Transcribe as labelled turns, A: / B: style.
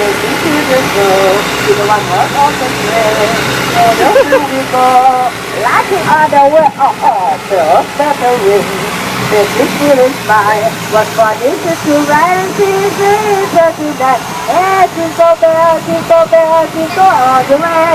A: to the soul, to the one heart of the trail. And over we go, lighting on the way, the better ring. This feeling mine, what fun is it to ride and see this tonight? Hey, jingle bell, all the way.